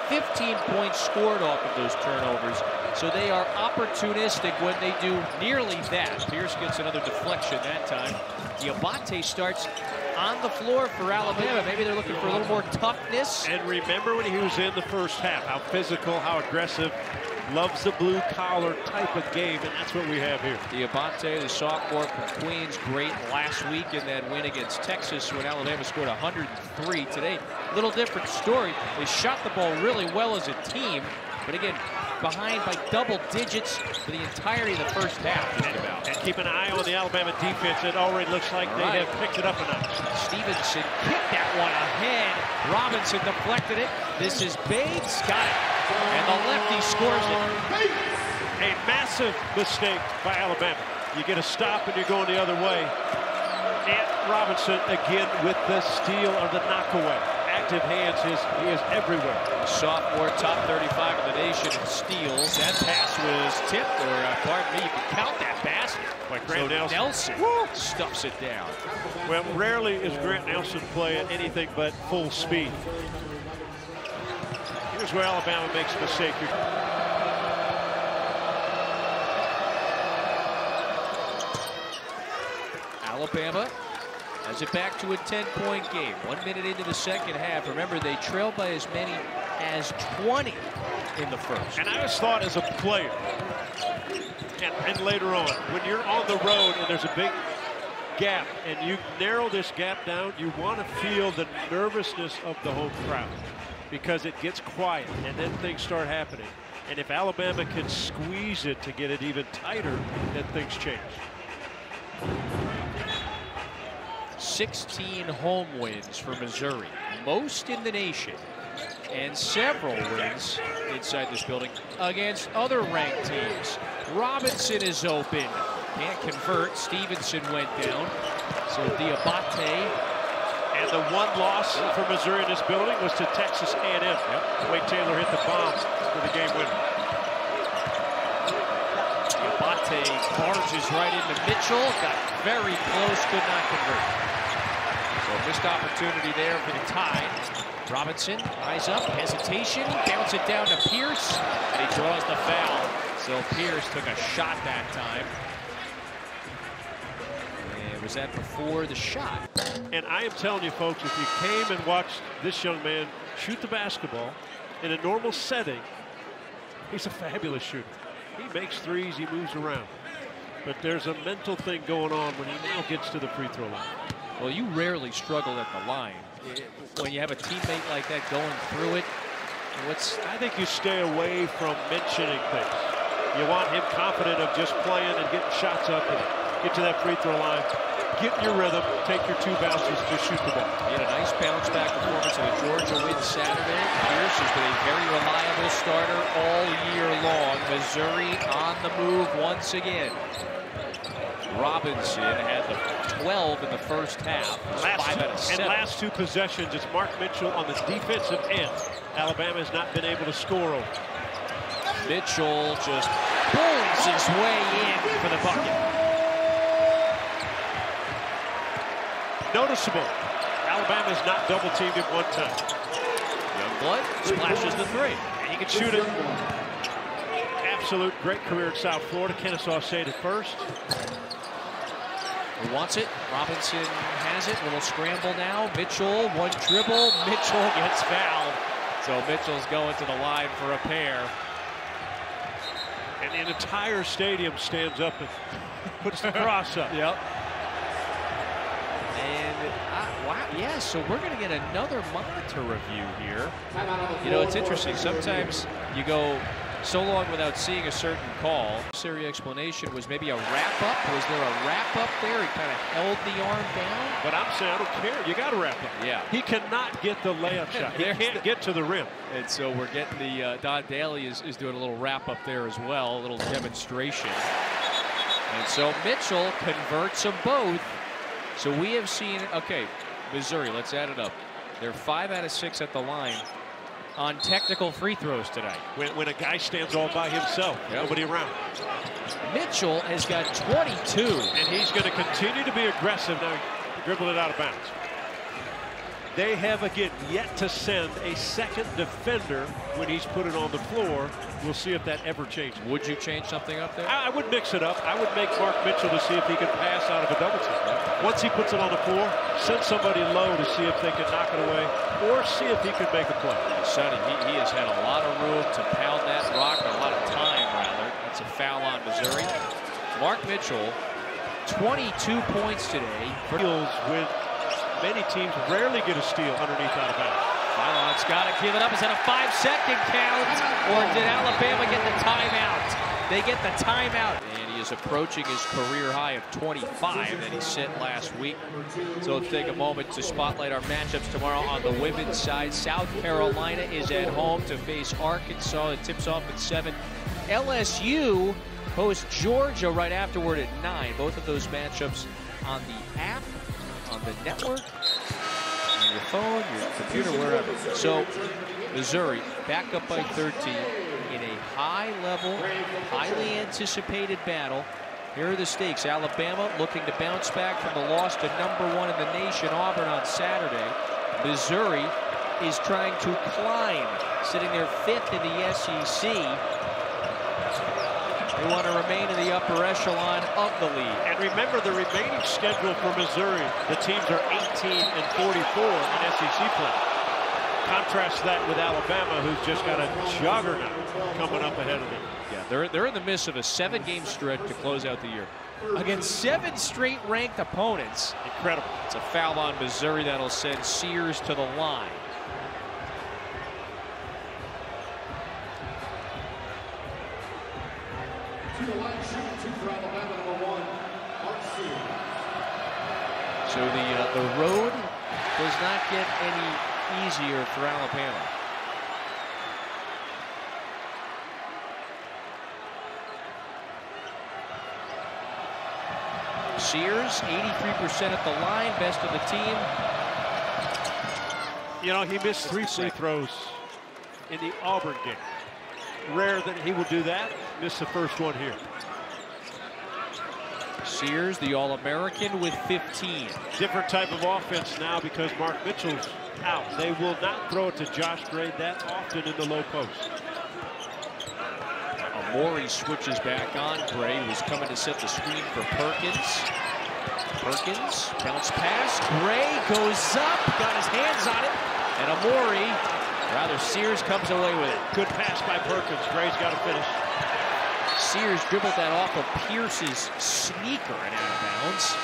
15 points scored off of those turnovers. So they are opportunistic when they do nearly that. Pierce gets another deflection that time. Diabate starts on the floor for Alabama. Maybe they're looking for a little more toughness. And remember when he was in the first half, how physical, how aggressive, loves the blue collar type of game, and that's what we have here. Diabate, the sophomore from Queens, great last week in that win against Texas when Alabama scored 103. Today, little different story. They shot the ball really well as a team, but again, behind by double digits for the entirety of the first half. And keep an eye on the Alabama defense. It already looks like they have picked it up a notch. Stevenson kicked that one ahead. Robinson deflected it. This is Bates, got it. And the lefty scores it. A massive mistake by Alabama. You get a stop and you're going the other way. And Robinson again with the steal or the knockaway. Active hands, he is everywhere. Sophomore, top 35 in the nation in steals. That pass was tipped, or pardon me, you can count that pass. Like Grant Nelson stuffs it down. Well, rarely is Grant Nelson play at anything but full speed. Here's where Alabama makes a mistake. Alabama has it back to a 10-point game. 1 minute into the second half. Remember, they trailed by as many as 20 in the first. And I just thought as a player, and later on, when you're on the road and there's a big gap and you narrow this gap down, you want to feel the nervousness of the home crowd because it gets quiet and then things start happening. And if Alabama can squeeze it to get it even tighter, then things change. 16 home wins for Missouri, most in the nation, and several wins inside this building against other ranked teams. Robinson is open, can't convert. Stevenson went down, so Diabate. And the one loss for Missouri in this building was to Texas A&M. Wade Taylor hit the bomb for the game winner. Diabate barges right into Mitchell, got very close, could not convert. So missed opportunity there for the Tide. Robinson, eyes up, hesitation, bounce it down to Pierce, and he draws the foul. So Pierce took a shot that time. And was that before the shot? And I am telling you, folks, if you came and watched this young man shoot the basketball in a normal setting, he's a fabulous shooter. He makes threes, he moves around. But there's a mental thing going on when he now gets to the free throw line. Well, you rarely struggle at the line. When you have a teammate like that going through it, I think you stay away from mentioning things. You want him confident of just playing and getting shots up and get to that free throw line. Get your rhythm, take your 2 bounces to shoot the ball. He had a nice bounce back performance in the Georgia win Saturday. Pierce has been a very reliable starter all year long. Missouri on the move once again. Robinson had the 12 in the first half. 5 out of 7. And last 2 possessions, it's Mark Mitchell on the defensive end. Alabama has not been able to score over. Mitchell just bullies his way in for the bucket. Noticeable. Alabama has not double teamed him one time. Youngblood splashes the 3. And he can shoot it. Absolute great career in South Florida. Kennesaw State at first. He wants it. Robinson has it. Little scramble now. Mitchell, one dribble. Mitchell gets fouled. So Mitchell's going to the line for a pair. And the entire stadium stands up and puts the cross up. Yep. And wow, yeah, so we're going to get another monitor review here. You know, it's interesting. Sometimes you go so long without seeing a certain call. Necessary explanation was maybe a wrap-up. Was there a wrap-up there? He kind of held the arm down. But I'm saying, I don't care. You got to wrap up. Yeah. He cannot get the layup shot. He can't get to the rim. And so we're getting the, Don Daly is doing a little wrap-up there as well, a little demonstration. And so Mitchell converts them both. So we have seen, okay, Missouri, let's add it up. They're 5 out of 6 at the line on technical free throws tonight. When a guy stands all by himself, nobody around. Mitchell has got 22. And he's going to continue to be aggressive. Now he dribbled it out of bounds. They have, again, yet to send a second defender when he's put it on the floor. We'll see if that ever changes. Would you change something up there? I would mix it up. I would make Mark Mitchell to see if he can pass out of a double team. Once he puts it on the floor, send somebody low to see if they can knock it away or see if he can make a play. Sonny, he has had a lot of room to pound that rock, a lot of time, rather. That's a foul on Missouri. Mark Mitchell, 22 points today. Deals with many teams rarely get a steal underneath out of bounds. Fylon's got to give it up. Is that a 5-second count, or did Alabama get the timeout? They get the timeout. And he is approaching his career high of 25 that he set last week. So let's take a moment to spotlight our matchups tomorrow on the women's side. South Carolina is at home to face Arkansas. It tips off at 7. LSU hosts Georgia right afterward at 9. Both of those matchups on the app, on the network, on your phone, your computer, wherever. So Missouri back up by 13 in a high-level, highly anticipated battle. Here are the stakes. Alabama looking to bounce back from the loss to #1 in the nation, Auburn, on Saturday. Missouri is trying to climb, sitting there 5th in the SEC. They want to remain in the upper echelon of the league. And remember the remaining schedule for Missouri. The teams are 18 and 44 in SEC play. Contrast that with Alabama, who's just got a juggernaut coming up ahead of them. Yeah, they're in the midst of a 7-game stretch to close out the year against 7 straight ranked opponents. Incredible. It's a foul on Missouri that'll send Sears to the line. So the road does not get any easier for Alabama. Sears, 83% at the line, best of the team. You know, he missed 3 free throws in the Auburn game. Rare that he would do that. Missed the first one here. Sears, the All-American, with 15. Different type of offense now because Mark Mitchell's out. They will not throw it to Josh Gray that often in the low post. Amori switches back on. Gray was coming to set the screen for Perkins. Perkins, bounce pass. Gray goes up, got his hands on it. And Amori, rather Sears, comes away with it. Good pass by Perkins. Gray's got to finish. Sears dribbled that off of Pierce's sneaker and out of bounds.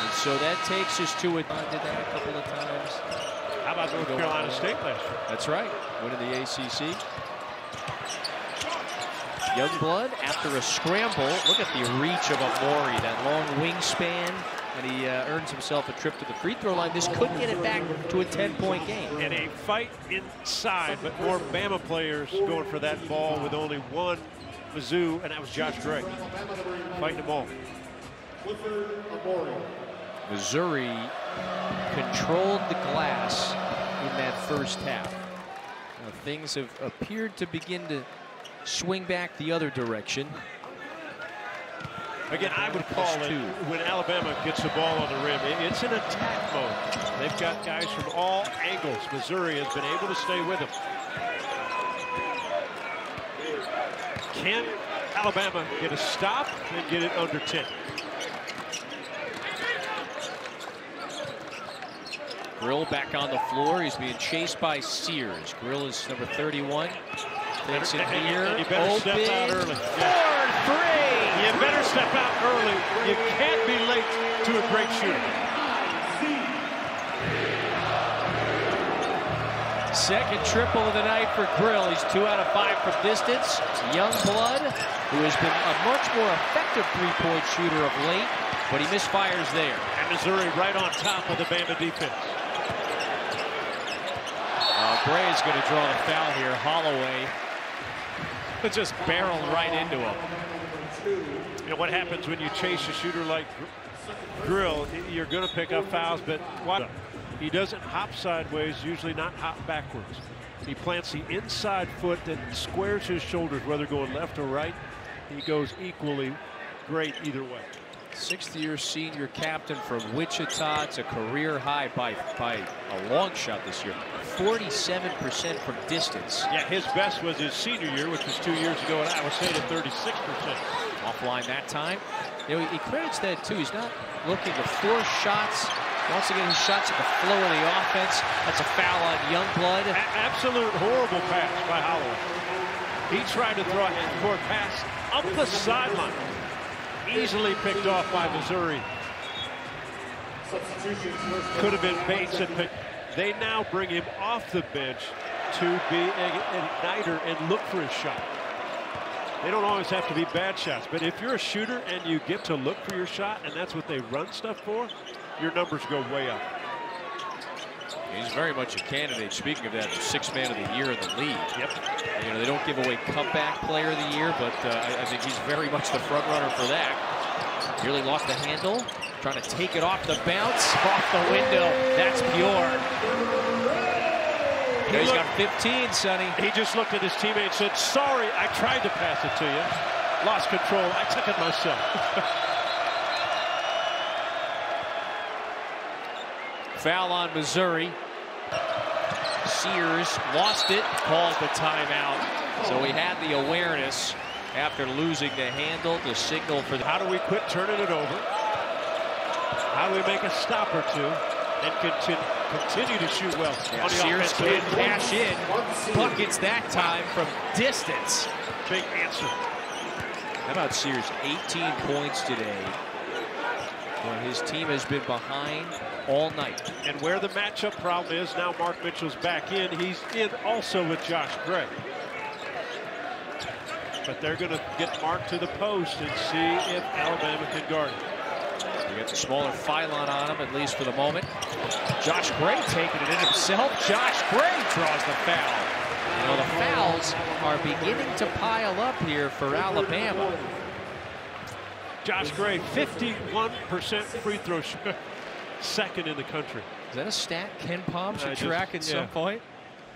And so that takes us to it. Did that a couple of times. How about North Carolina State last year? That's right. Winning the ACC. Youngblood after a scramble. Look at the reach of Amori, that long wingspan. And he earns himself a trip to the free throw line. This could get it back to a 10-point game. And a fight inside, but more Bama players going for that ball with only one Mizzou, and that was Josh Gray. Fighting them all. Missouri controlled the glass in that first half. Now, things have appeared to begin to swing back the other direction. Again, I would call it, when Alabama gets the ball on the rim, it's an attack mode. They've got guys from all angles. Missouri has been able to stay with them. Can Alabama get a stop and get it under 10? Grill back on the floor. He's being chased by Sears. Grill is number 31. Takes it here. You better step out early. 4-3. You better step out early. You can't be late to a great shooter. Second triple of the night for Grill. He's 2 out of 5 from distance. Youngblood, who has been a much more effective three-point shooter of late, but he misfires there. And Missouri right on top of the Bama defense. Gray is going to draw the foul here. Holloway just barreled right into him. You know what happens when you chase a shooter like Grill? You're going to pick up fouls, but what? He doesn't hop sideways, usually not hop backwards. He plants the inside foot that squares his shoulders, whether going left or right. He goes equally great either way. Sixth-year senior captain from Wichita. It's a career high by a long shot this year. 47% from distance. Yeah, his best was his senior year, which was 2 years ago at Iowa State at 36%. Offline that time. You know, he credits that too. He's not looking to force shots. He wants to get his shots at the flow of the offense. That's a foul on Youngblood. Absolute horrible pass by Holloway. He tried to throw a half-court pass up the sideline. Easily picked off by Missouri. Could have been Bates and picked. They now bring him off the bench to be an igniter and look for his shot. They don't always have to be bad shots, but if you're a shooter and you get to look for your shot, and that's what they run stuff for, your numbers go way up. He's very much a candidate. Speaking of that, the sixth man of the year in the league. Yep. You know, they don't give away comeback player of the year, but I think he's very much the front runner for that. Nearly lost the handle, trying to take it off the bounce, off the window. That's pure. He's got 15, Sonny. He just looked at his teammate and said, "Sorry, I tried to pass it to you. Lost control. I took it myself." Foul on Missouri. Sears lost it, called the timeout. So he had the awareness after losing the handle, the signal for the... How do we quit turning it over? How do we make a stop or two and continue to shoot well? Yeah, Sears can cash in. Buckets that time from distance. Big answer. How about Sears? 18 points today. Well, his team has been behind all night. And where the matchup problem is, now Mark Mitchell's back in. He's in also with Josh Gray. But they're going to get Mark to the post and see if Alabama can guard him. He gets a smaller Phylon on him, at least for the moment. Josh Gray taking it in himself. Josh Gray draws the foul. You know, the fouls are beginning to pile up here for Alabama. Josh Gray, 51% free throw shot, second in the country. Is that a stat Ken Palm should track at some point?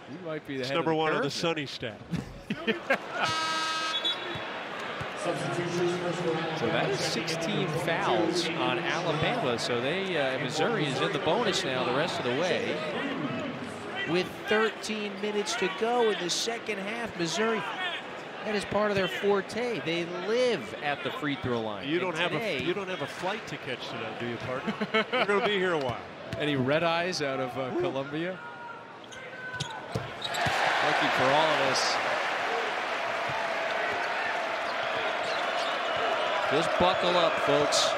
He might be the head number of the one curve. on the Sunny stat. So that is 16 fouls on Alabama. So they Missouri is in the bonus now the rest of the way. With 13 minutes to go in the second half, Missouri, that is part of their forte. They live at the free throw line. You don't have a flight to catch tonight, do you, partner? We're going to be here a while. Any red eyes out of Columbia? Lucky for all of us. Just buckle up, folks.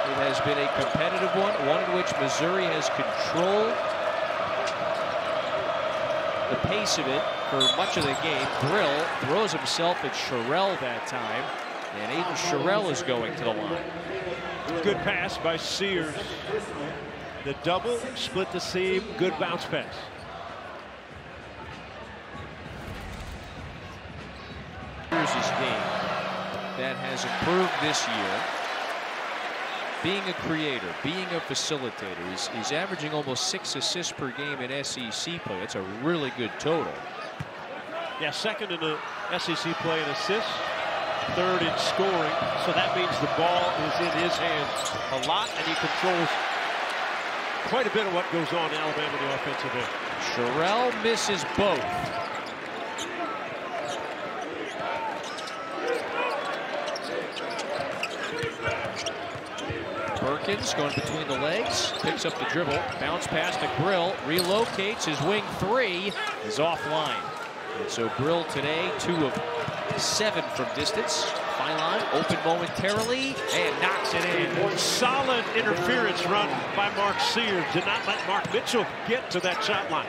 It has been a competitive one in which Missouri has controlled the pace of it for much of the game. Brill throws himself at Sherrill that time, and Aiden Sherrill is going to the line. Good pass by Sears. The double, split the seam, good bounce pass. Here's his game that has improved this year. Being a creator, being a facilitator. He's averaging almost 6 assists per game in SEC play. That's a really good total. Yeah, second in the SEC play in assists, third in scoring. So that means the ball is in his hands a lot, and he controls quite a bit of what goes on in Alabama in the offensive end. Sherrill misses both. Perkins going between the legs, picks up the dribble, bounce pass to Brill, relocates. His wing three is offline. And so Brill today 2 of 7 from distance. Phylon open momentarily and knocks it in. Solid interference run by Mark Sears. Did not let Mark Mitchell get to that shot line.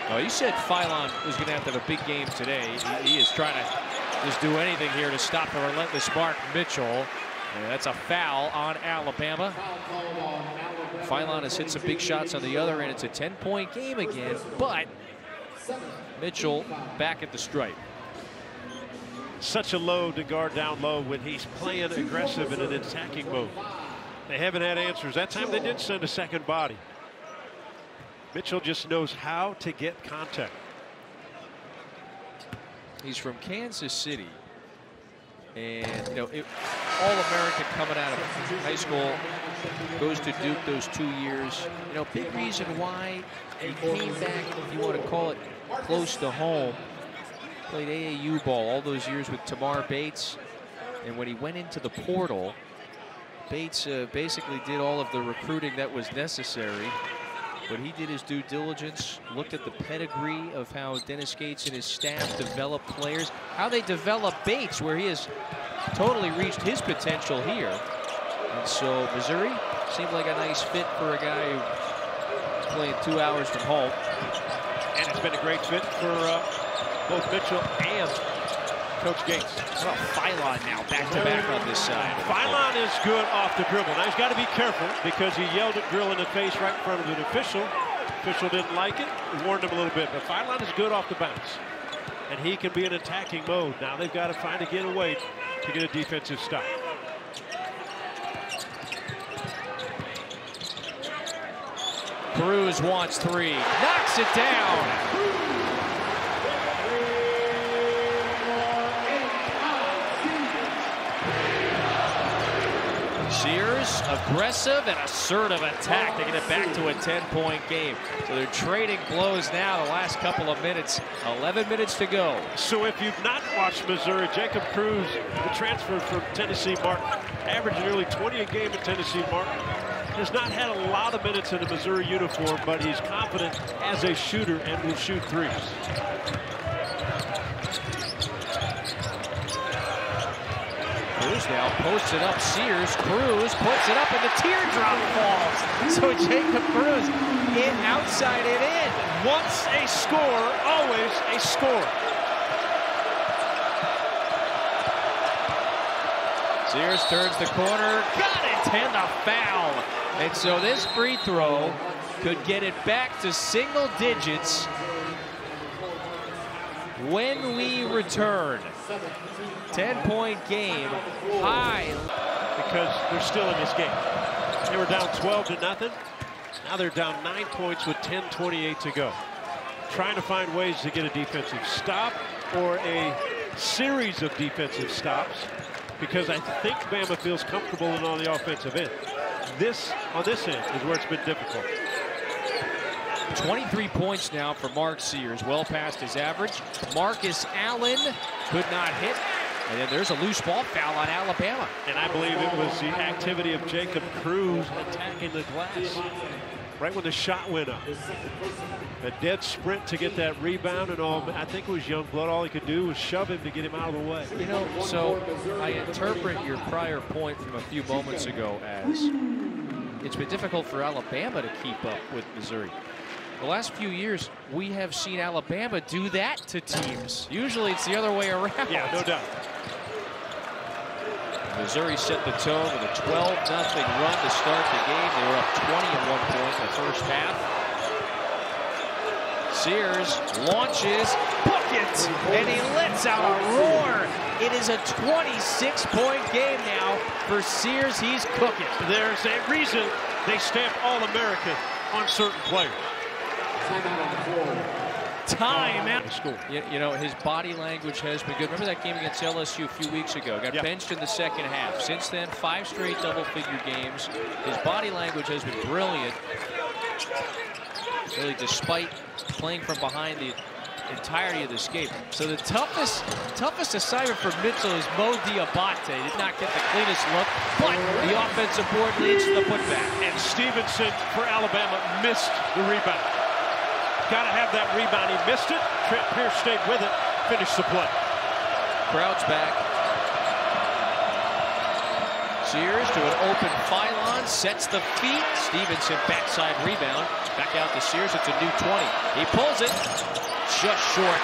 Oh, you said Phylon was going to have a big game today. He is trying to just do anything here to stop the relentless Mark Mitchell. And that's a foul on Alabama. Phylon has hit some big shots on the other end. It's a 10-point game again, but Mitchell back at the stripe. Such a load to guard down low when he's playing aggressive in an attacking mode. They haven't had answers. That time they did send a second body. Mitchell just knows how to get contact. He's from Kansas City. And, you know, All-American coming out of high school, goes to Duke those 2 years. You know, big reason why he came back, if you want to call it, close to home. Played AAU ball all those years with Tamar Bates. And when he went into the portal, Bates basically did all of the recruiting that was necessary. But he did his due diligence, looked at the pedigree of how Dennis Gates and his staff develop players, how they develop Bates, where he has totally reached his potential here. And so Missouri seemed like a nice fit for a guy who's playing 2 hours from home. And it's been a great fit for both Mitchell and Coach Gates. How about Philon now, back-to-back on this side? Philon is good off the dribble. Now he's got to be careful because he yelled at Drill in the face right in front of an official. Official didn't like it, warned him a little bit, but Philon is good off the bounce. And he can be in attacking mode. Now they've got to find a getaway to get a defensive stop. Cruz wants three, knocks it down. Sears, aggressive and assertive attack to get it back to a 10-point game. So they're trading blows now the last couple of minutes. 11 minutes to go. So if you've not watched Missouri, Jacob Cruz, the transfer from Tennessee Martin, averaging nearly 20 a game at Tennessee Martin, has not had a lot of minutes in a Missouri uniform, but he's confident as a shooter and will shoot threes. Cruz now posts it up. Sears, Cruz puts it up and the teardrop falls. So Jacob Cruz in, outside it in. Once a scorer, always a scorer. Sears turns the corner, got it, and the foul. And so this free throw could get it back to single digits when we return. 10-point game, high. Because they're still in this game. They were down 12-0. Now they're down 9 points with 10:28 to go. Trying to find ways to get a defensive stop or a series of defensive stops, because I think Bama feels comfortable on the offensive end. On this end is where it's been difficult. 23 points now for Mark Sears, well past his average. Marcus Allen could not hit. And then there's a loose ball foul on Alabama. And I believe it was the activity of Jacob Cruz attacking the glass right when the shot went up. A dead sprint to get that rebound, and all. I think it was Youngblood. All he could do was shove him to get him out of the way. You know, so I interpret your prior point from a few moments ago as it's been difficult for Alabama to keep up with Missouri. The last few years, we have seen Alabama do that to teams. Usually it's the other way around. Yeah, no doubt. Missouri set the tone with a 12-0 run to start the game. They were up 20 at one point in the first half. Sears launches, buckets, and he lets out a roar. It is a 26-point game now for Sears. He's cooking. There's a reason they stamp All-American on certain players. Time out. You know, his body language has been good. Remember that game against LSU a few weeks ago? Got benched in the second half. Since then, 5 straight double-figure games. His body language has been brilliant. Really, despite playing from behind the entirety of this game. So the toughest assignment for Mitchell is Mo Diabate. Did not get the cleanest look, but the offensive board leads to the putback. And Stevenson for Alabama missed the rebound. Got to have that rebound. He missed it. Trent Pierce stayed with it. Finished the play. Crowd's back. Sears to an open Philon, sets the feet. Stevenson backside rebound. Back out to Sears. It's a new 20. He pulls it. Just short.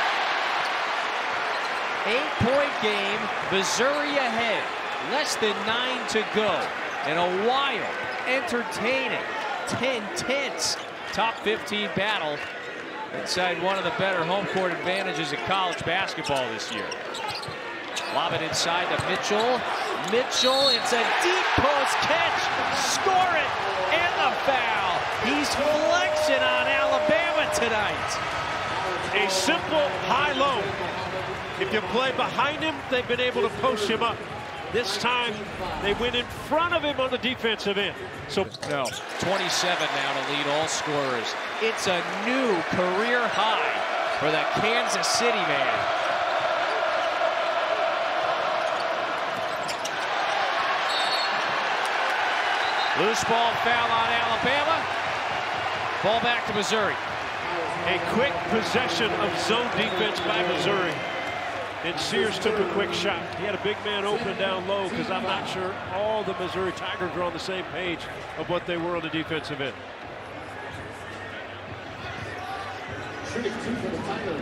8-point game. Missouri ahead. Less than 9 to go. And a wild, entertaining, tense top 15 battle inside one of the better home court advantages in college basketball this year. Lob it inside to Mitchell. Mitchell, it's a deep post catch. Score it, and the foul. He's flexing on Alabama tonight. A simple high-low. If you play behind him, they've been able to post him up. This time, they went in front of him on the defensive end. So no, 27 now to lead all scorers. It's a new career high for the Kansas City man. Loose ball foul on Alabama. Ball back to Missouri. A quick possession of zone defense by Missouri. And Sears took a quick shot. He had a big man open down low because I'm not sure all the Missouri Tigers are on the same page of what they were on the defensive end. Shooting 2 for the Tigers.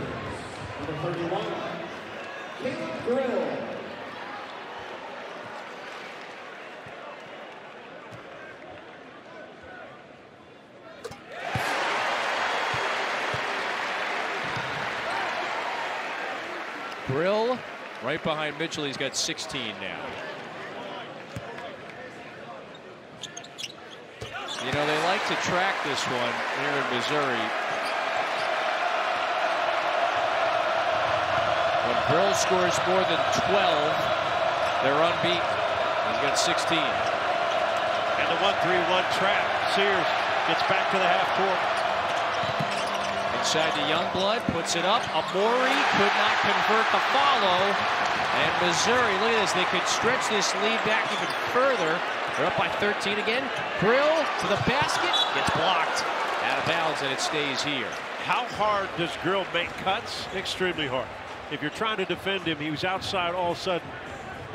Number 31, Caleb Grill. Grill right behind Mitchell. He's got 16 now. You know, they like to track this one here in Missouri. When Grill scores more than 12, they're unbeaten. He's got 16. And the 1-3-1 trap. Sears gets back to the half court. Inside to Youngblood, puts it up. Amori could not convert the follow. And Missouri, look at this, they could stretch this lead back even further. They're up by 13 again. Grill to the basket, gets blocked. Out of bounds, and it stays here. How hard does Grill make cuts? Extremely hard. If you're trying to defend him, he was outside all of a sudden.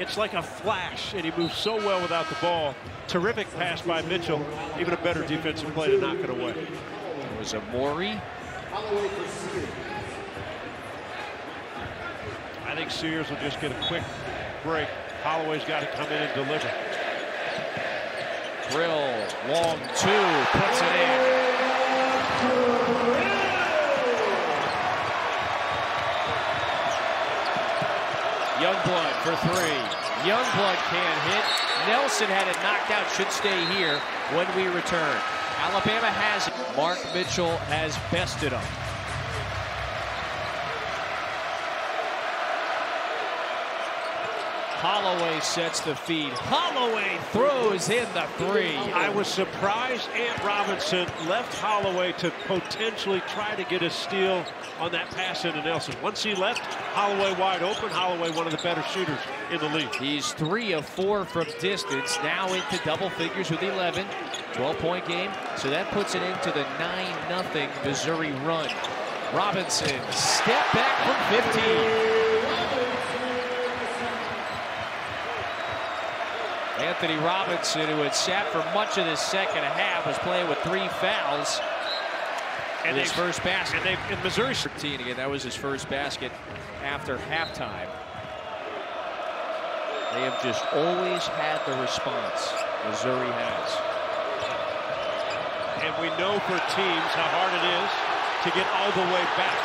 It's like a flash, and he moves so well without the ball. Terrific pass by Mitchell. Even a better defensive play to knock it away. It was Amori. I think Sears will just get a quick break. Holloway's got to come in and deliver. Grill, long 2, puts it in. Youngblood for 3. Youngblood can't hit. Nelson had it knocked out, should stay here when we return. Alabama has it. Mark Mitchell has bested him. Holloway sets the feed. Holloway throws in the 3. I was surprised Ant Robinson left Holloway to potentially try to get a steal on that pass into Nelson. Once he left, Holloway wide open. Holloway, one of the better shooters in the league. He's 3 of 4 from distance, now into double figures with 11. 12-point game, so that puts it into the 9-0 Missouri run. Robinson, step back from 15. Anthony Robinson, who had sat for much of this second half, was playing with 3 fouls. And his first basket. And in Missouri 13 again, that was his first basket after halftime. They have just always had the response. Missouri has. And we know for teams how hard it is to get all the way back.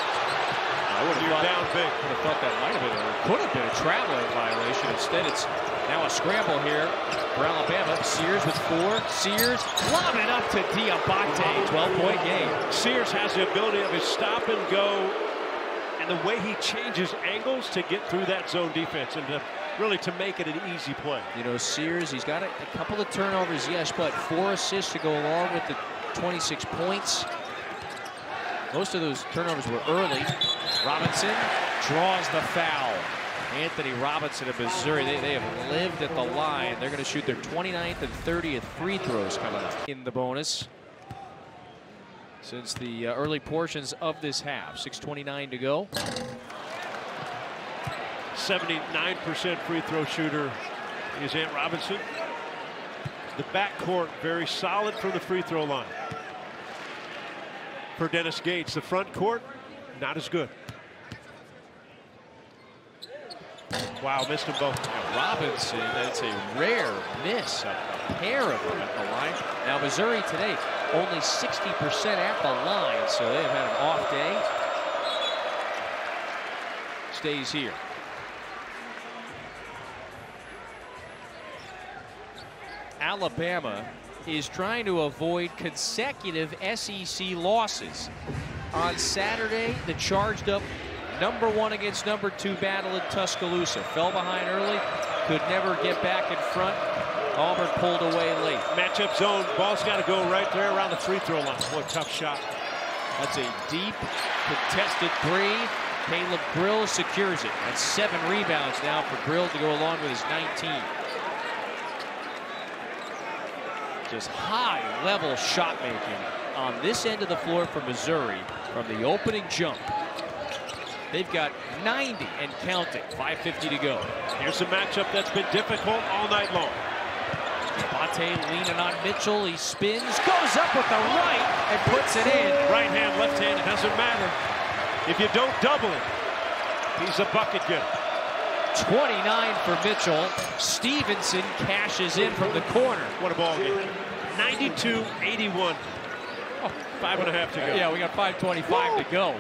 You're down big. I would have thought that might have been, or could have been, a traveling violation. Instead, it's now a scramble here for Alabama. Sears with 4. Sears lob it up to Diabate. 12-point game. Sears has the ability of his stop and go, and the way he changes angles to get through that zone defense and to really to make it an easy play. You know, Sears, he's got a couple of turnovers, yes, but 4 assists to go along with the 26 points. Most of those turnovers were early. Robinson draws the foul. Anthony Robinson of Missouri, they have lived at the line. They're going to shoot their 29th and 30th free throws coming up in the bonus since the early portions of this half. 6:29 to go. 79% free throw shooter is Ant Robinson. The backcourt very solid from the free throw line. For Dennis Gates, the front court, not as good. Wow, missed them both. Now Robinson, that's a rare miss. A pair of them at the line. Now Missouri today, only 60% at the line, so they've had an off day. Stays here. Alabama is trying to avoid consecutive SEC losses. on Saturday, the charged up #1 against #2 battle in Tuscaloosa. Fell behind early, could never get back in front. Auburn pulled away late. Matchup zone, ball's got to go right there around the free throw line. What a tough shot. That's a deep, contested three. Caleb Grill secures it. That's 7 rebounds now for Grill to go along with his 19. Just high-level shot making on this end of the floor for Missouri from the opening jump. They've got 90 and counting. 5:50 to go. Here's a matchup that's been difficult all night long. Bate leaning on Mitchell. He spins, goes up with the right, and puts it in. Right hand, left hand, it doesn't matter. If you don't double it, he's a bucket getter. 29 for Mitchell. Stevenson cashes in from the corner. What a ball game. 92-81. Oh, 5.5 to go. Yeah, we got 5:25 to go.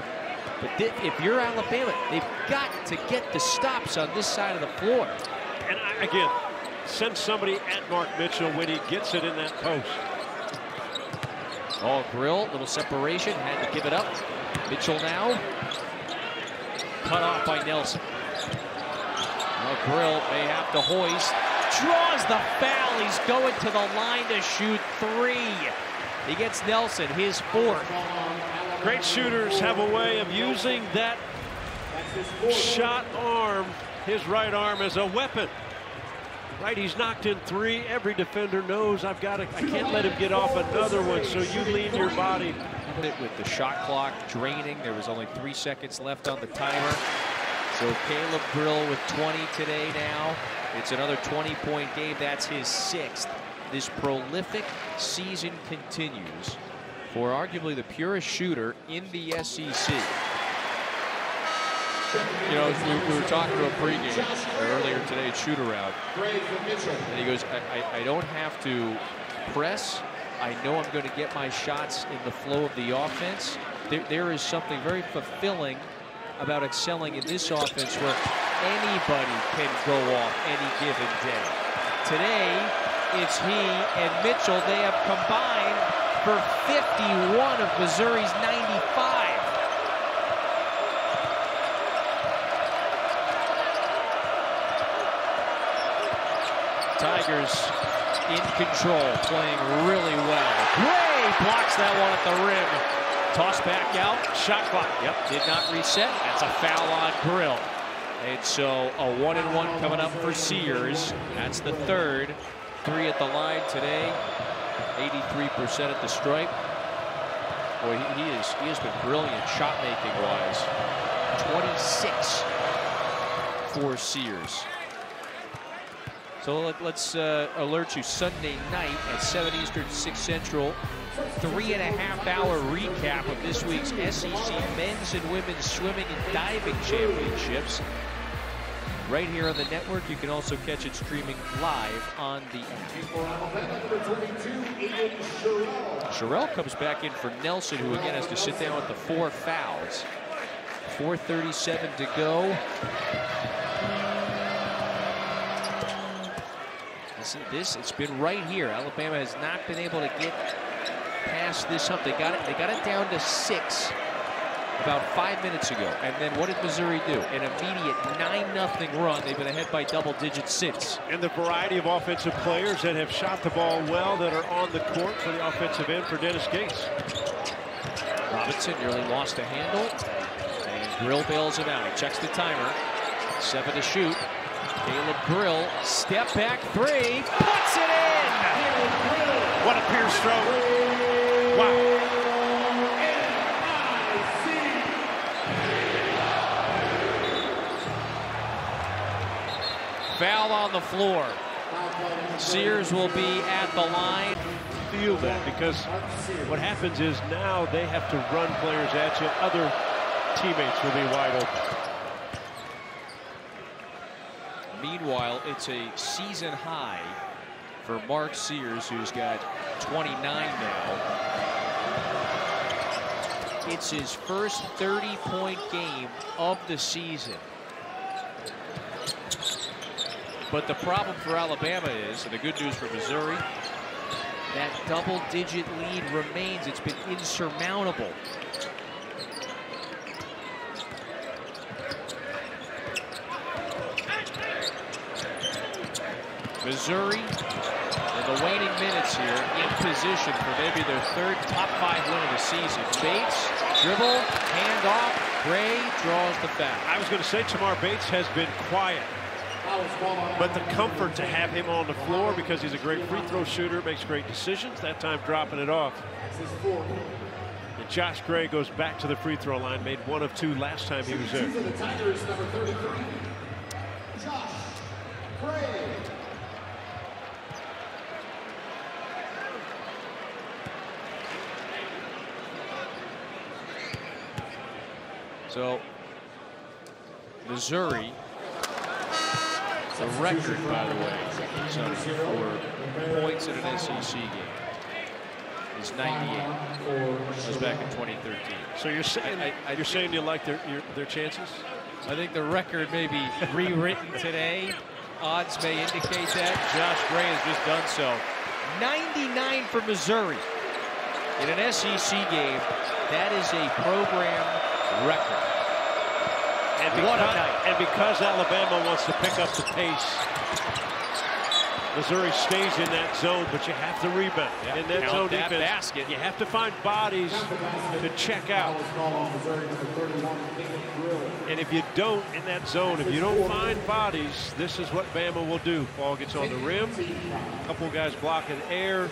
But if you're Alabama, they've got to get the stops on this side of the floor. And again, send somebody at Mark Mitchell when he gets it in that post. Oh, Grill, little separation, had to give it up. Mitchell now. Cut off by Nelson. Well, Grill may have to hoist. Draws the foul. He's going to the line to shoot 3. He gets Nelson, his 4th. Great shooters have a way of using that shot arm, his right arm, as a weapon. Right, he's knocked in 3. Every defender knows I can't let him get off another one, so you lean your body. With the shot clock draining, there was only 3 seconds left on the timer. So Caleb Grill with 20 today now. It's another 20-point game. That's his 6th. This prolific season continues for arguably the purest shooter in the SEC. You know, we were talking to a pregame earlier today at shoot-around, and he goes, I don't have to press. I know I'm going to get my shots in the flow of the offense. There is something very fulfilling about excelling in this offense where anybody can go off any given day. Today, it's he and Mitchell. They have combined for 51 of Missouri's 95. Tigers in control, playing really well. Gray blocks that one at the rim. Toss back out, shot clock. Yep, did not reset. That's a foul on Grill. And so a 1-and-1 coming up for Sears. That's the 3rd. 3 at the line today. 83% at the stripe. Boy, he has been brilliant shot making wise. 26 for Sears. So let's alert you, Sunday night at 7 Eastern, 6 Central, 3.5-hour recap of this week's SEC men's and women's swimming and diving championships. Right here on the network. You can also catch it streaming live on the app. Sherelle comes back in for Nelson, who again has to sit down with the 4 fouls. 4:37 to go. It's been right here. Alabama has not been able to get past this hump. They got it down to 6 about 5 minutes ago. And then what did Missouri do? An immediate 9-0 run. They've been ahead by double digits since. And the variety of offensive players that have shot the ball well that are on the court for the offensive end for Dennis Gates. Robinson nearly lost a handle. And Grill bails him out. He checks the timer. 7 to shoot. Caleb Grill, step back 3, puts it in! What a pure stroke. Wow. Foul on the floor. Sears will be at the line. Feel that, because what happens is now they have to run players at you. Other teammates will be wide open. Meanwhile, it's a season high for Mark Sears, who's got 29 now. It's his first 30-point game of the season. But the problem for Alabama is, and the good news for Missouri, that double-digit lead remains. It's been insurmountable. Missouri, in the waning minutes here, in position for maybe their third top 5 win of the season. Bates, dribble, hand off, Gray draws the foul. I was going to say Tamar Bates has been quiet, but the comfort to have him on the floor because he's a great free throw shooter, makes great decisions, that time dropping it off. And Josh Gray goes back to the free throw line, made 1 of 2 last time he was there. For the Tigers, number 33, Josh Gray. So, Missouri, the record, by the way, Sonny, for points in an SEC game is 98. That was back in 2013. So you're saying you're saying you like their chances? I think the record may be rewritten today. Odds may indicate that. Josh Gray has just done so. 99 for Missouri in an SEC game. That is a program record. And because Alabama wants to pick up the pace, Missouri stays in that zone, but you have to rebound. Yeah, in that zone that defense, basket. You have to find bodies to check out. And if you don't in that zone, if you don't find bodies, this is what Bama will do. Ball gets on the rim, a couple guys blocking air.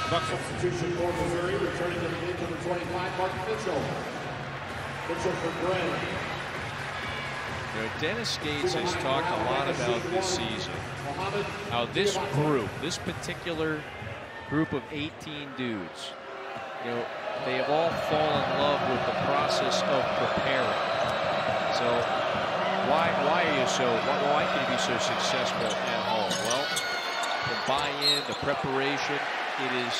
Substitution for Missouri, returning to the game, number 25, Mark Mitchell. Mitchell for Gray. You know, Dennis Gates has talked a lot about this season, how this group, this particular group of 18 dudes, you know, they have all fallen in love with the process of preparing. So why can you be so successful at home? Well, the buy-in, the preparation, it is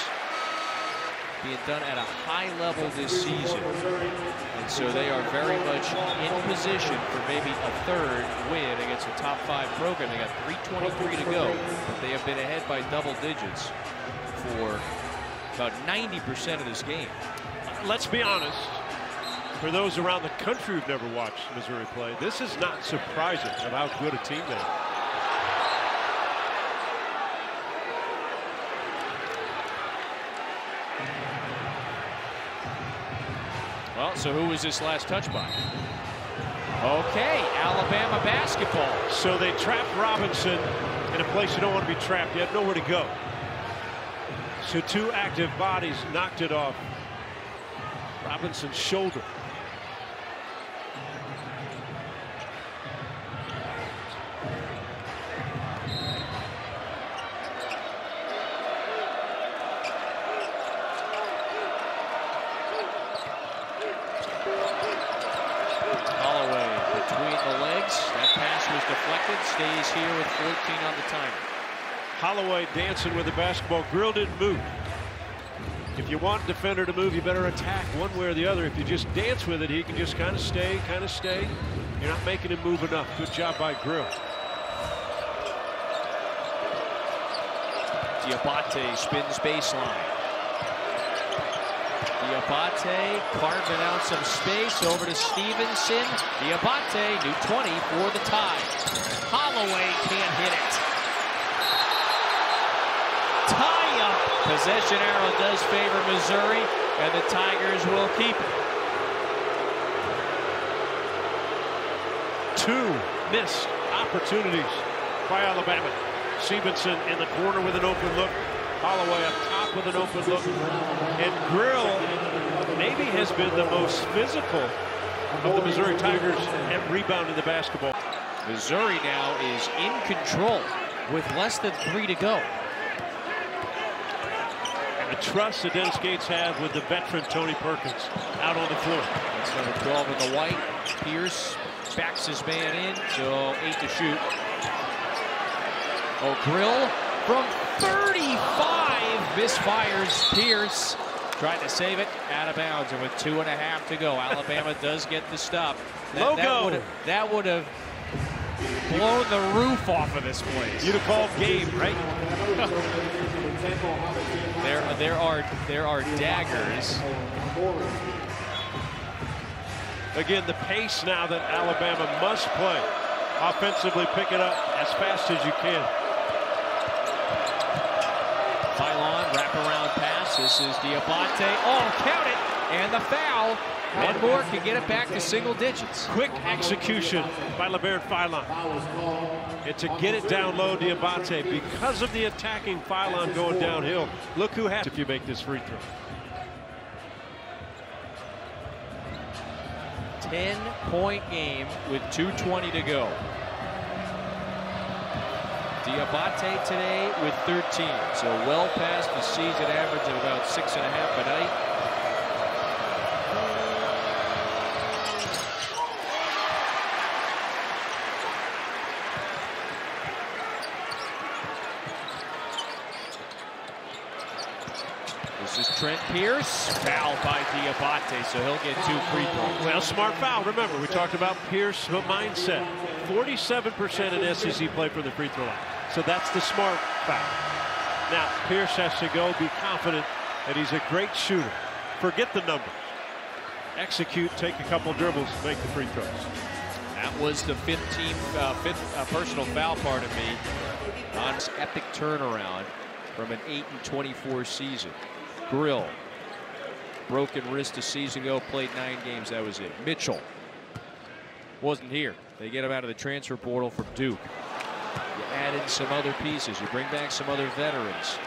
being done at a high level this season. And so they are very much in position for maybe a third win against a top 5 program. They got 3:23 to go, but they have been ahead by double digits for about 90% of this game. Let's be honest, for those around the country who've never watched Missouri play, this is not surprising of how good a team they are. Well, so who was this last touch by? Okay, Alabama basketball. So they trapped Robinson in a place you don't want to be trapped. You have nowhere to go. So 2 active bodies knocked it off Robinson's shoulder. Deflected, stays here with 14 on the timer. Holloway dancing with the basketball. Grill didn't move. If you want defender to move, you better attack one way or the other. If you just dance with it, he can just kind of stay. You're not making him move enough. Good job by Grill. Diabate spins baseline. Diabate carving out some space over to Stevenson. Diabate, new 20 for the tie. Holloway can't hit it. Tie up. Possession arrow does favor Missouri, and the Tigers will keep it. 2 missed opportunities by Alabama. Stevenson in the corner with an open look. Holloway up top with an open look. And Grill maybe has been the most physical of the Missouri Tigers at rebounding the basketball. Missouri now is in control with less than 3 to go. And the trust that Dennis Gates have with the veteran Tony Perkins out on the floor. That's number 12 in the white. Pierce backs his man in, so 8 to shoot. Oh, Grill from 35 misfires. Pierce trying to save it out of bounds, and with 2.5 to go, Alabama does get the stop. That would have blown the roof off of this place. You'd have called game, right? there are daggers. Again, the pace now that Alabama must play. offensively pick it up as fast as you can. Pylon, wraparound pass. This is Diabate. Oh, count it! And the foul. And Moore can get it back to single digits. Quick execution by LeBaron Pylon. And to get it down low, Diabate, because of the attacking Pylon going downhill, look who has if you make this free throw. 10-point game with 2:20 to go. Diabate today with 13, so well past the season average of about 6.5 a night. This is Trent Pierce, fouled by Diabate, so he'll get 2 free throws. Well, smart foul. Remember, we talked about Pierce mindset. 47% in SEC play from the free throw line. So that's the smart foul. Now, Pierce has to go be confident that he's a great shooter. Forget the numbers. Execute, take a couple dribbles, make the free throws. That was the fifth personal foul, pardon me, on this epic turnaround from an 8-24 season. Grill, broken wrist a season ago, played 9 games, that was it. Mitchell wasn't here. They get him out of the transfer portal from Duke. You add in some other pieces, you bring back some other veterans.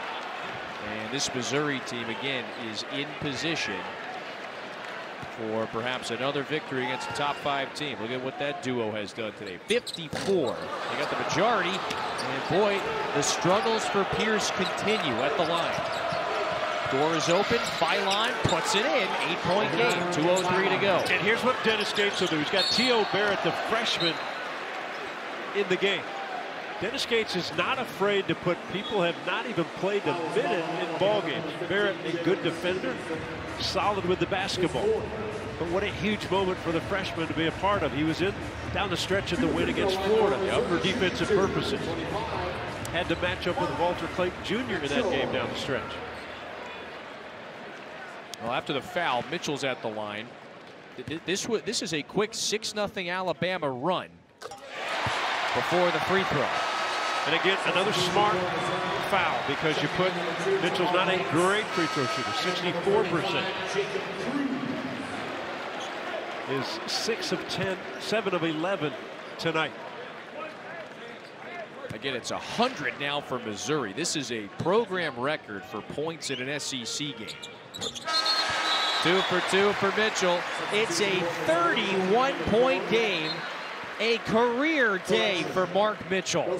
And this Missouri team, again, is in position for perhaps another victory against a top 5 team. Look at what that duo has done today. 54. They got the majority. And boy, the struggles for Pierce continue at the line. Door is open. Pylon puts it in. 8-point game. 2:03 to go. And here's what Dennis Gates will do. He's got T.O. Barrett, the freshman, in the game. Dennis Gates is not afraid to put people who have not even played a minute in ball games. Barrett, a good defender, solid with the basketball. But what a huge moment for the freshman to be a part of. He was in down the stretch of the win against Florida for defensive purposes. Had to match up with Walter Clayton Jr. in that game down the stretch. Well, after the foul, Mitchell's at the line. This is a quick 6-0 Alabama run before the free throw. And again, another smart foul because you put Mitchell's not a great free throw shooter, 64%. Is 6 of 10, 7 of 11 tonight. Again, it's 100 now for Missouri. This is a program record for points in an SEC game. 2 for 2 for Mitchell. It's a 31-point game. A career day for Mark Mitchell.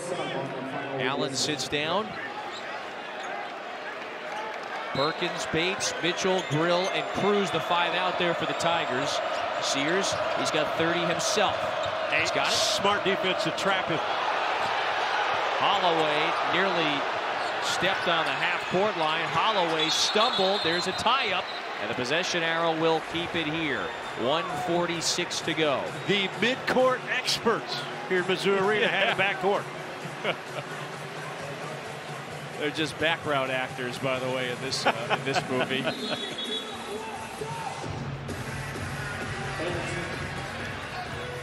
Allen sits down. Perkins, Bates, Mitchell, Grill, and Cruz, the 5 out there for the Tigers. Sears, he's got 30 himself. He's got it. Smart defense to trap him. Holloway nearly stepped on the half-court line. Holloway stumbled. There's a tie-up, and the possession arrow will keep it here. 1:46 to go. The mid-court experts here in Missouri Arena had a backcourt. They're just background actors, by the way, in this movie.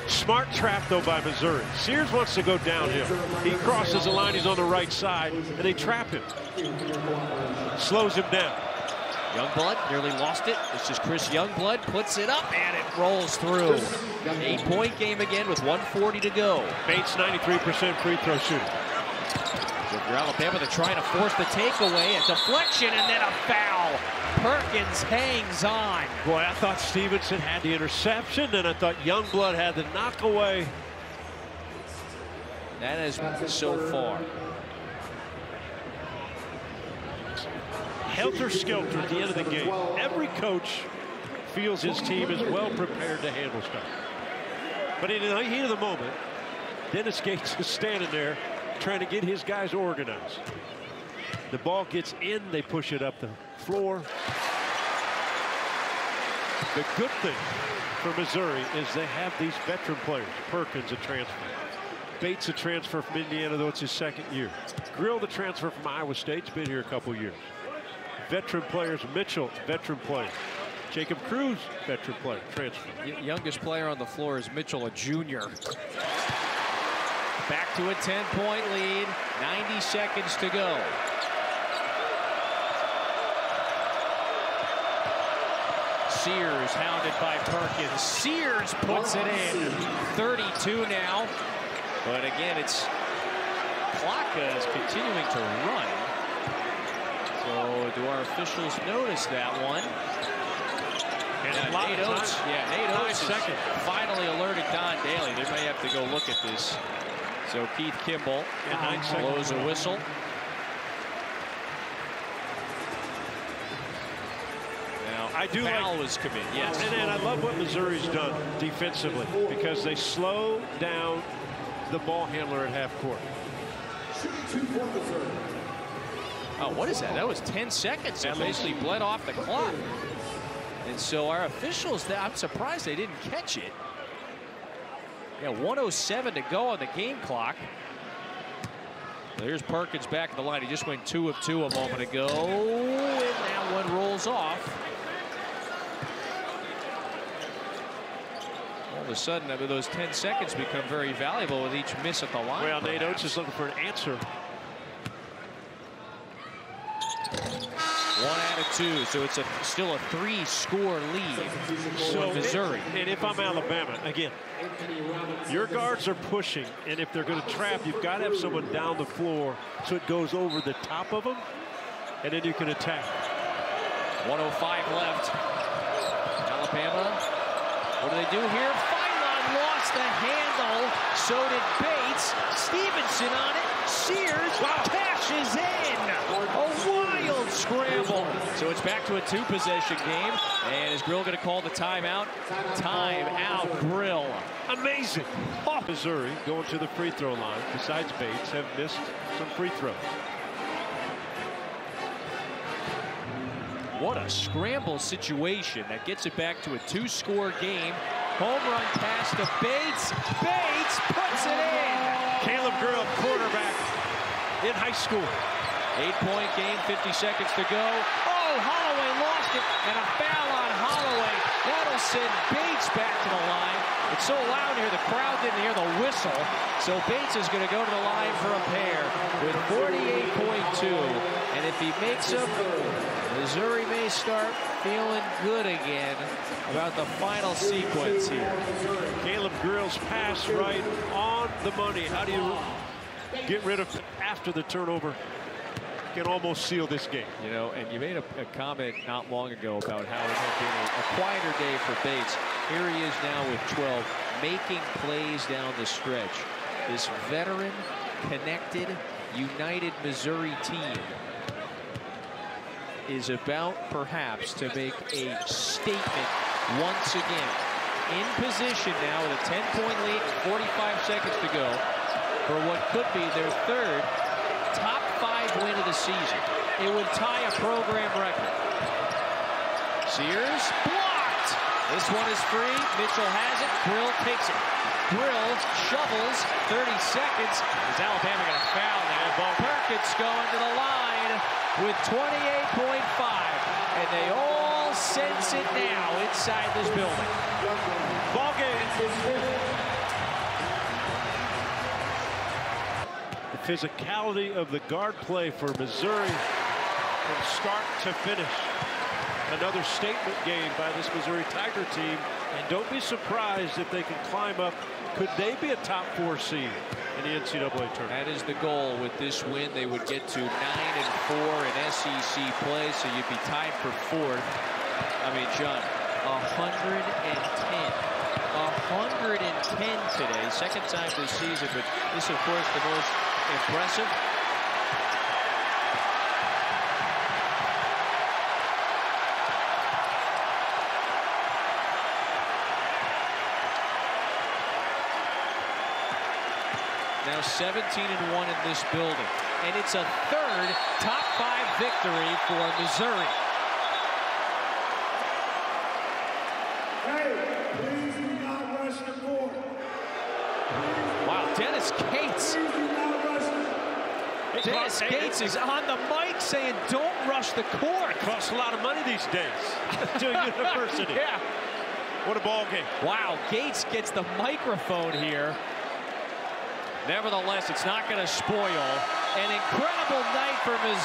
Smart trap, though, by Missouri. Sears wants to go downhill. He crosses the line. He's on the right side, and they trap him. Slows him down. Youngblood nearly lost it. This is Chris Youngblood. Puts it up, and it rolls through. 8-point game again with 1:40 to go. Bates, 93% free throw shooter. So for Alabama, they're trying to force the takeaway. A deflection, and then a foul. Perkins hangs on. Boy, I thought Stevenson had the interception, and I thought Youngblood had the knockaway. That is so far. Helter-skelter at the end of the game. Every coach feels his team is well prepared to handle stuff. But in the heat of the moment, Dennis Gates is standing there trying to get his guys organized. The ball gets in, they push it up the floor. The good thing for Missouri is they have these veteran players. Perkins, a transfer. Bates, a transfer from Indiana, though it's his 2nd year. Grill, the transfer from Iowa State, has been here a couple years. Veteran players. Mitchell, veteran player. Jacob Cruz, veteran player, transfer. Youngest player on the floor is Mitchell, a junior. Back to a 10-point lead. 90 seconds to go. Sears hounded by Perkins. Sears puts it in. 32 now. But again, it's clock is continuing to run. So do our officials notice that one? And Nate Oates, Nate Oates finally alerted Don Daly. They may have to go look at this. So Keith Kimball blows a whistle. Now, foul was committed, yes. And I love what Missouri's done defensively because they slow down the ball handler at half court. Oh, what is that? That was 10 seconds. That basically bled off the clock. And so our officials, I'm surprised they didn't catch it. Yeah, 1:07 to go on the game clock. There's Perkins back in the line. He just went 2 of 2 a moment ago. And that one rolls off. All of a sudden, those 10 seconds become very valuable with each miss at the line. Well, Nate Oates is looking for an answer. 1 out of 2, so it's still a 3-score lead for Missouri. And if I'm Alabama, again, your guards are pushing, and if they're going to trap, you've got to have someone down the floor so it goes over the top of them, and then you can attack. 1:05 left. Alabama, what do they do here? Phylon lost the handle, so did Bates. Stevenson on it. Sears cashes in. A wild scramble. So it's back to a 2-possession game. And is Grill going to call the timeout? Timeout, Grill. Amazing. Oh. Missouri going to the free throw line, besides Bates, have missed some free throws. What a scramble situation that gets it back to a 2-score game. Home run pass to Bates. Bates puts it in. Caleb Grill, quarterback in high school. 8-point game, 50 seconds to go. Oh, Holloway lost it, and a foul on Holloway. That'll send Bates back to the line. It's so loud here, the crowd didn't hear the whistle. So Bates is going to go to the line for a pair with 48.2. And if he makes them, Missouri may start feeling good again about the final sequence here. Caleb Grill's pass right on the money. How do you get rid of after the turnover? Can almost seal this game. You know, and you made a comment not long ago about how it had been a quieter day for Bates. Here he is now with 12, making plays down the stretch. This veteran, connected, united Missouri team is about perhaps to make a statement once again. In position now with a 10-point lead, 45 seconds to go for what could be their third top 5 win of the season. It would tie a program record. Sears blocked. This one is free. Mitchell has it. Grill takes it. Grill shovels. 30 seconds. Is Alabama going to foul now? Perkins going to the line with 28.5. And they all sense it now inside this building. Ball game. The physicality of the guard play for Missouri from start to finish. Another statement game by this Missouri Tiger team. And don't be surprised if they can climb up. Could they be a top 4 seed in the NCAA tournament? That is the goal. With this win, they would get to 9-4 in SEC play, so you'd be tied for 4th. I mean, John, 110 today. Second time this season, but this, of course, the most impressive. Now 17-1 in this building. And it's a third top 5 victory for Missouri. Hey, please do not rush the court. Wow, Dennis Gates. Please do not rush the court. Dennis Gates is on the mic saying, don't rush the court. It costs a lot of money these days to a university. Yeah. What a ball game. Wow, Gates gets the microphone here. Nevertheless, it's not going to spoil an incredible night for Missouri.